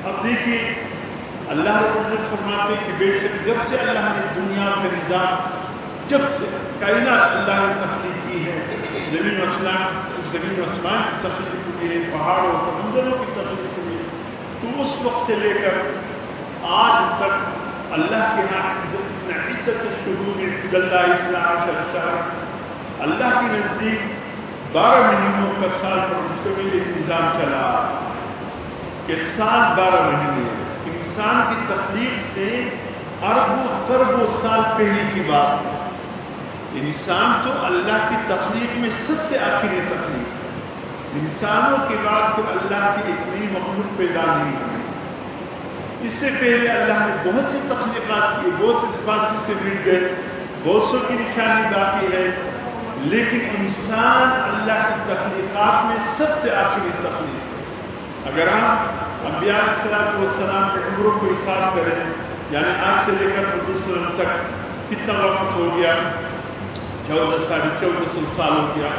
اب دیکھیے اللہ رب العزت فرماتے کہ بے شک جب سے اللہ نے دنیا کا نظام، جب سے کائنات اللہ نے تخلیق کی ہے، زمین و آسمان کی تخلیق ہوئی ہے، پہاڑوں اور سمندروں کی تخلیق ہوئی ہے، تو اس وقت سے لے کر آج تک اللہ کے ہاں عدت الشہور عند اللہ 12 شہر، اللہ کے نزدیک 12 مہینوں کا سال پر مشتمل ایک نظام چلا کہ سال 12 مہینے، انسان کی تخلیق سے اربوں خربوں سال پہلے کی بات ہے۔ انسان تو اللہ کی تخلیق میں سب سے آخری تخلیق ہے، انسانوں کے بعد پھر اللہ کی اتنی مخلوق پیدا نہیں ہوئی۔ اس سے پہلے اللہ نے بہت سی تخلیقات کی، بہت سے صفات سے مل گئے، بہت سو کی نشانی باقی ہے، لیکن انسان اللہ کی تخلیقات میں سب سے آخری تخلیق ہے۔ اگر ہم انبیاء علیہ السلام کے عمروں کو حساب کریں، یعنی آج سے لے کر حضور صلی اللہ علیہ وسلم تک کتنا وقت ہو گیا؟ 14 سال ہو گیا۔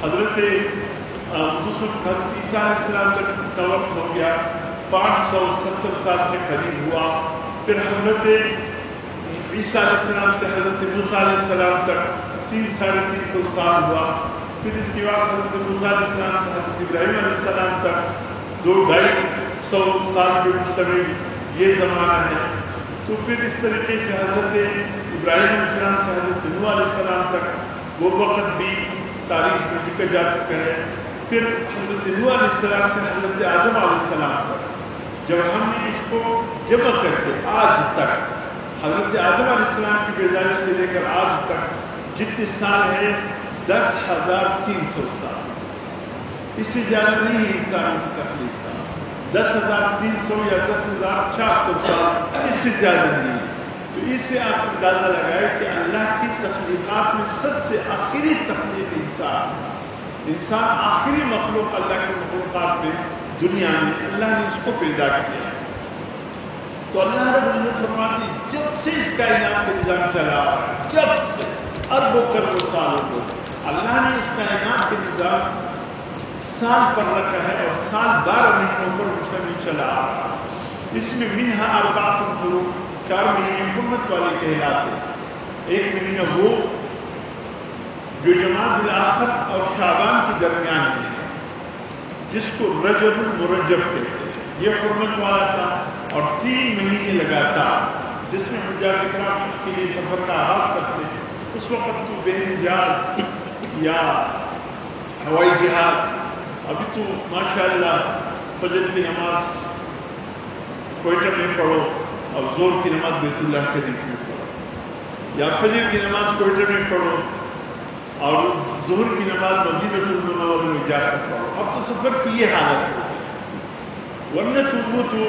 حضرت عیسیٰ علیہ السلام تک کتنا وقت ہو گیا؟ 570 سال کے قریب ہوا۔ پھر حضرت عیسیٰ علیہ السلام سے حضرت موسیٰ علیہ السلام تک 300 سال ہوا۔ پھر اس کے بعد حضرت موسیٰ علیہ السلام سے حضرت ابراہیم علیہ السلام تک 250 سال کے مشتمل یہ زمانہ ہے۔ تو پھر اس طریقے سے حضرت ابراہیم علیہ السلام سے حضرت نوح علیہ السلام تک وہ وقت بھی تاریخ میں ذکر جا چکا ہے۔ پھر حضرت نوح علیہ السلام سے حضرت آدم علیہ السلام تک جب ہم نے اس کو جمع کر کے آج تک حضرت آدم علیہ السلام کی پیدائش سے لے کر آج تک جتنے سال ہیں 10,300 سال، اس سے زیادہ نہیں ہے انسانوں کی تخلیق کا۔ 10,300 یا 10,400 سال، اس سے زیادہ نہیں ہے۔ تو اس سے آپ اندازہ لگائے کہ اللہ کی تخلیقات میں سب سے آخری تخلیق انسان آخری مخلوق اللہ کی مخلوقات میں دنیا میں اللہ نے اس کو پیدا کیا۔ تو اللہ رب العزت فرماتے جب سے اس کائنات کا نظام چلا، جب سے اربوں کروڑوں سالوں کو اللہ نے اس کائنات کے نظام سال پر رکھا ہے، اور سال 12 مہینوں پر مشتمل چلا۔ اس میں منہا اربعۃ حرم، 4 مہینے حرمت والے کہلاتے ہیں۔ ایک مہینہ وہ جو جمادی الاخر اور شعبان کے درمیان ہے، جس کو رجب المرجب کہتے ہیں، یہ حرمت والا تھا، اور 3 مہینے لگاتار جس میں حجاج کرام کے لیے سفر کا آغاز کرتے ہیں۔ اس وقت تو بحری جہاز یا ہوائی جہاز، ابھی تو ماشاءاللہ فجر کی نماز کوئٹہ میں پڑھو اور زور کی نماز بیت اللہ کے ذکر میں پڑھو، یا فجر کی نماز کوئٹہ میں پڑھو اور ظہر کی نماز مدینہ المنورہ میں جا کر پڑھو۔ اب تو سفر کی یہ حالت ہے، ورنہ تو